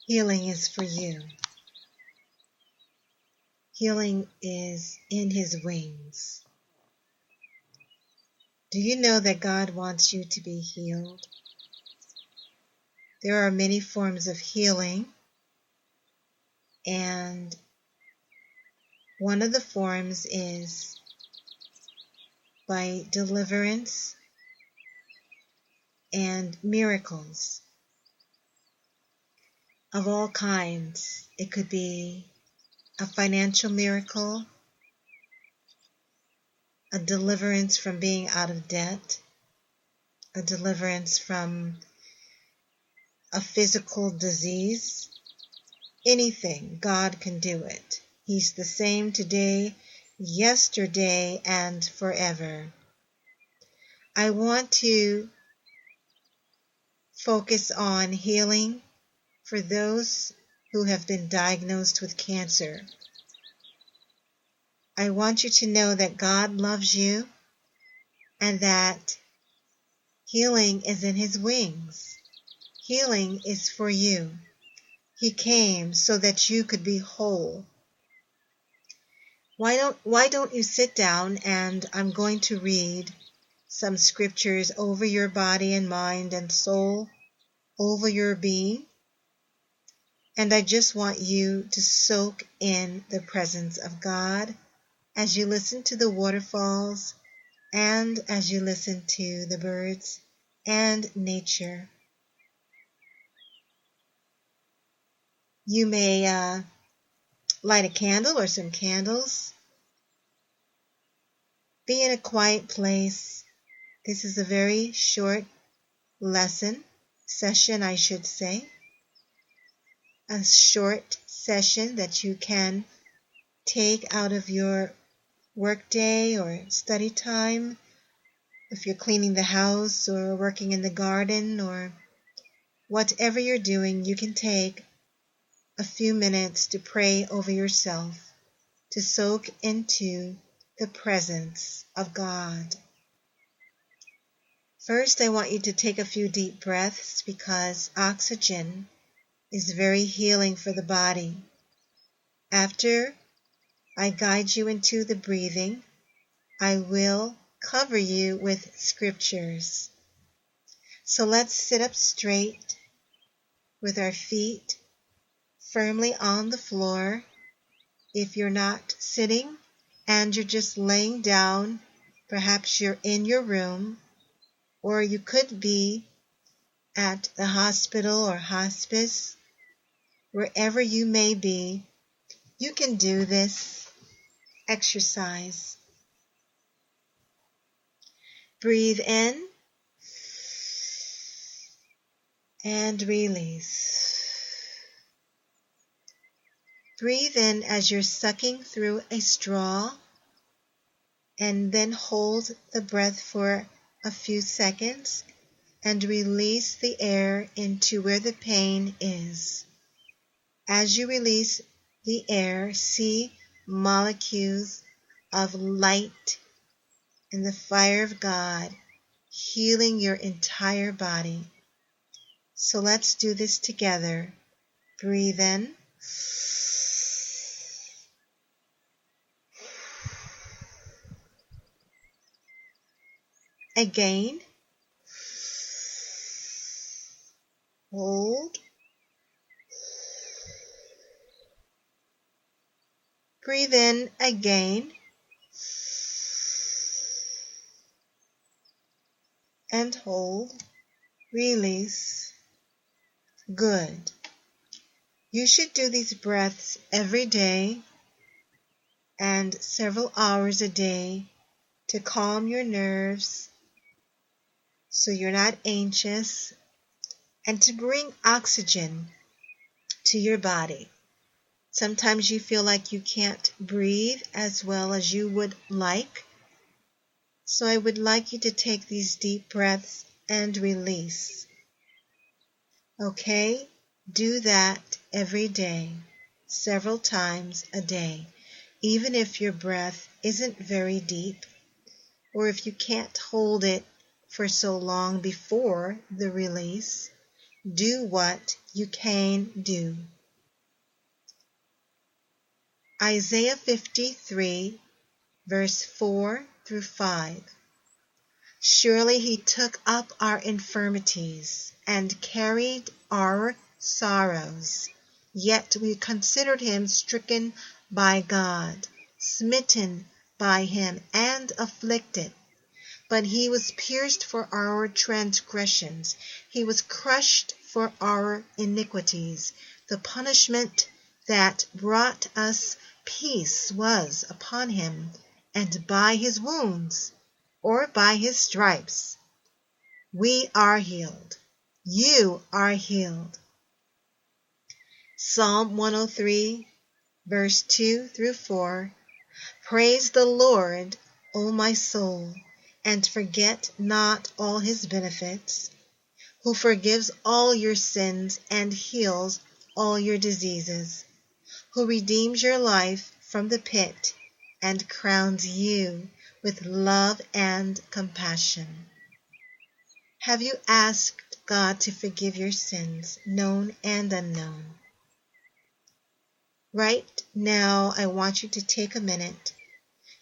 Healing is for you. Healing is in His wings. Do you know that God wants you to be healed? There are many forms of healing, and one of the forms is by deliverance and miracles of all kinds. It could be a financial miracle, a deliverance from being out of debt, a deliverance from a physical disease. Anything, God can do it. He's the same today, yesterday, and forever. I want to focus on healing for those who have been diagnosed with cancer. I want you to know that God loves you and that healing is in His wings. Healing is for you. He came so that you could be whole. Why don't you sit down, and I'm going to read some scriptures over your body and mind and soul, over your being. And I just want you to soak in the presence of God as you listen to the waterfalls and as you listen to the birds and nature. You may light a candle or some candles. Be in a quiet place. This is a very short session, I should say. A short session that you can take out of your workday or study time. If you're cleaning the house or working in the garden or whatever you're doing, you can take a few minutes to pray over yourself, to soak into the presence of God. First, I want you to take a few deep breaths because oxygen is very healing for the body. After I guide you into the breathing, I will cover you with scriptures. So let's sit up straight with our feet firmly on the floor. If you're not sitting and you're just laying down, perhaps you're in your room, or you could be at the hospital or hospice, wherever you may be, you can do this exercise. Breathe in and release. Breathe in as you're sucking through a straw, and then hold the breath for a few seconds and release the air into where the pain is. As you release the air, see molecules of light and the fire of God healing your entire body. So let's do this together. Breathe in. Again. Hold. Breathe in again. And hold. Release. Good. You should do these breaths every day and several hours a day to calm your nerves so you're not anxious and to bring oxygen to your body. Sometimes you feel like you can't breathe as well as you would like. So I would like you to take these deep breaths and release. Okay? Do that every day, several times a day. Even if your breath isn't very deep, or if you can't hold it for so long before the release, Do what you can do. Isaiah 53, verse 4 through 5. Surely he took up our infirmities and carried our sorrows. Yet we considered him stricken by God, smitten by him, and afflicted. But he was pierced for our transgressions, he was crushed for our iniquities. The punishment that brought us peace was upon him, and by his wounds, or by his stripes, we are healed. You are healed. Psalm 103, verse 2 through 4. Praise the Lord, O my soul, and forget not all his benefits, who forgives all your sins and heals all your diseases, who redeems your life from the pit and crowns you with love and compassion. Have you asked God to forgive your sins, known and unknown? Right now, I want you to take a minute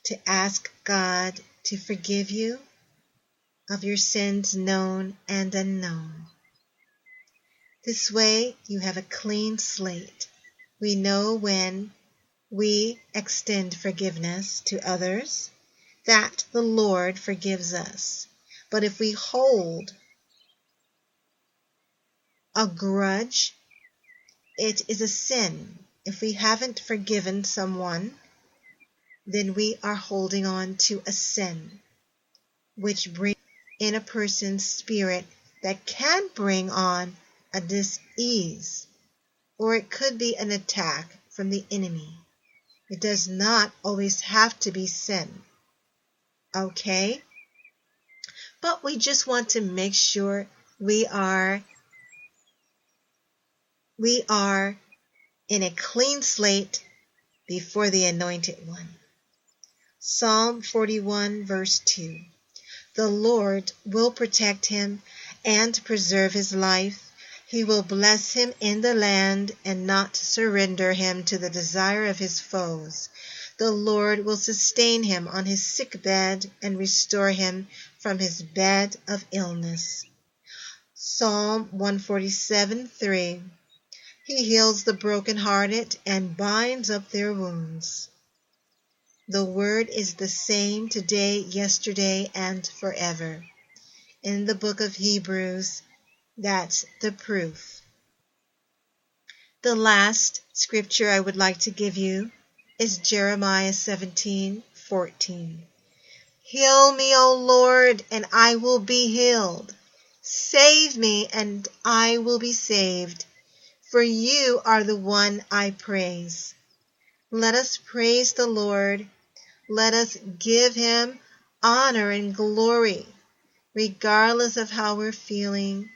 to ask God to forgive you of your sins, known and unknown. This way, you have a clean slate. We know when we extend forgiveness to others that the Lord forgives us. But if we hold a grudge, it is a sin. If we haven't forgiven someone, then we are holding on to a sin, which brings in a person's spirit that can bring on a dis-ease, or it could be an attack from the enemy. It does not always have to be sin, okay? But we just want to make sure we are in a clean slate before the Anointed One. Psalm 41, verse 2. The Lord will protect him and preserve his life. He will bless him in the land and not surrender him to the desire of his foes. The Lord will sustain him on his sick bed and restore him from his bed of illness. Psalm 147, 3. He heals the brokenhearted and binds up their wounds. The word is the same today, yesterday, and forever. In the book of Hebrews, that's the proof. The last scripture I would like to give you is Jeremiah 17:14. Heal me, O Lord, and I will be healed. Save me, and I will be saved. For you are the one I praise. Let us praise the Lord. Let us give him honor and glory, regardless of how we're feeling.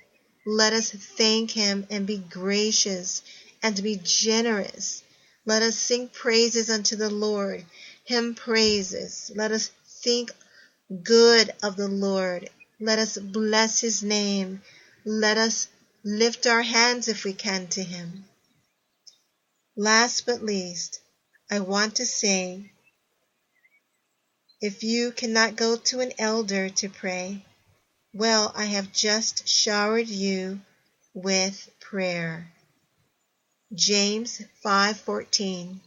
Let us thank him and be gracious and be generous. Let us sing praises unto the Lord, hymn praises. Let us think good of the Lord. Let us bless his name. Let us lift our hands if we can to him. Last but least, I want to say, if you cannot go to an elder to pray, well, I have just showered you with prayer. James 5:14.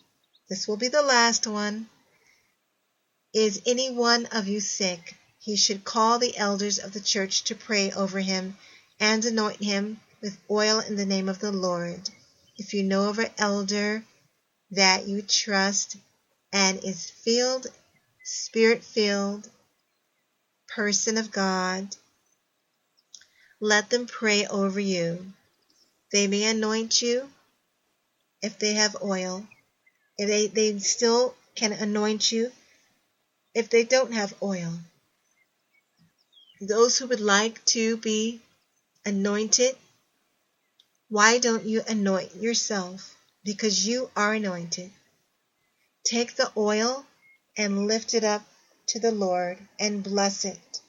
This will be the last one. Is any one of you sick? He should call the elders of the church to pray over him and anoint him with oil in the name of the Lord. If you know of an elder that you trust and is filled, spirit-filled, person of God, let them pray over you. They may anoint you if they have oil. They still can anoint you if they don't have oil. Those who would like to be anointed, why don't you anoint yourself? Because you are anointed. Take the oil and lift it up to the Lord and bless it.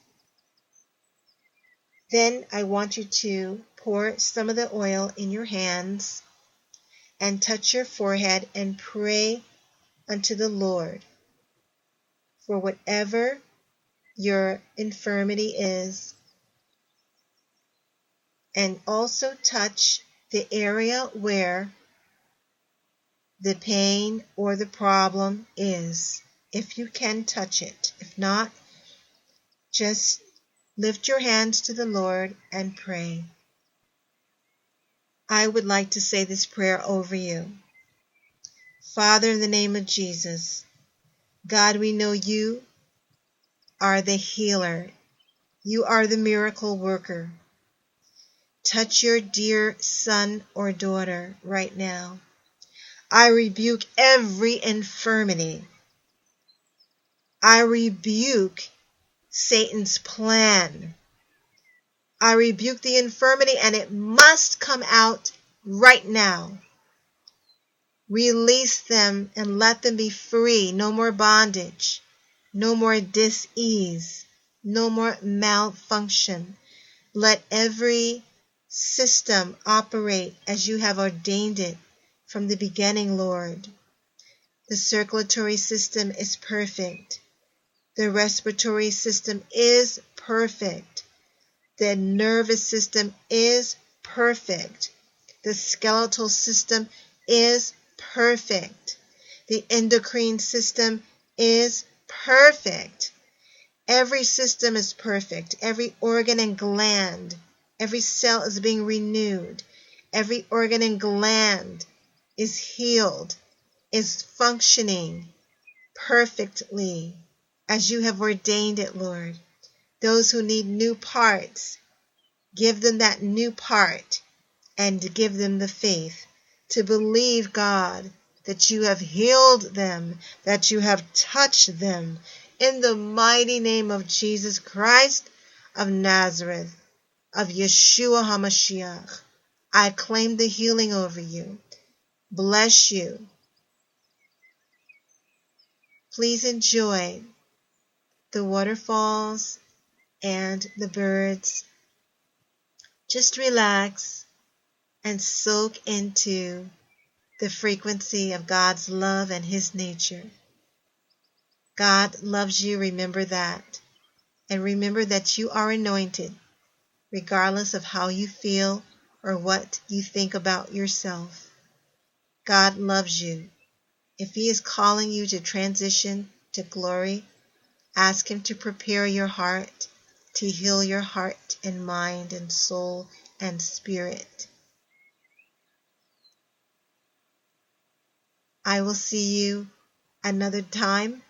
Then I want you to pour some of the oil in your hands and touch your forehead and pray unto the Lord for whatever your infirmity is, and also touch the area where the pain or the problem is, if you can touch it. If not, just lift your hands to the Lord and pray. I would like to say this prayer over you. Father, in the name of Jesus, God, we know you are the healer. You are the miracle worker. Touch your dear son or daughter right now. I rebuke every infirmity. I rebuke Satan's plan. I rebuke the infirmity, and it must come out right now. Release them and let them be free. No more bondage. No more dis-ease. No more malfunction. Let every system operate as you have ordained it from the beginning, Lord. The circulatory system is perfect. The respiratory system is perfect. The nervous system is perfect. The skeletal system is perfect. The endocrine system is perfect. Every system is perfect. Every organ and gland, every cell is being renewed. Every organ and gland is healed, is functioning perfectly as you have ordained it, Lord. Those who need new parts, give them that new part and give them the faith to believe, God, that you have healed them, that you have touched them. In the mighty name of Jesus Christ of Nazareth, of Yeshua HaMashiach, I claim the healing over you. Bless you. Please enjoy the waterfalls and the birds. Just relax and soak into the frequency of God's love and His nature. God loves you, remember that. And remember that you are anointed, regardless of how you feel or what you think about yourself. God loves you. If He is calling you to transition to glory, ask Him to prepare your heart, to heal your heart and mind and soul and spirit. I will see you another time.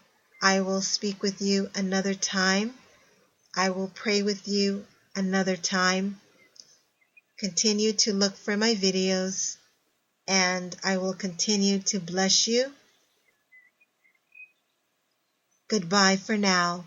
I will speak with you another time. I will pray with you another time. Continue to look for my videos, and I will continue to bless you. Goodbye for now.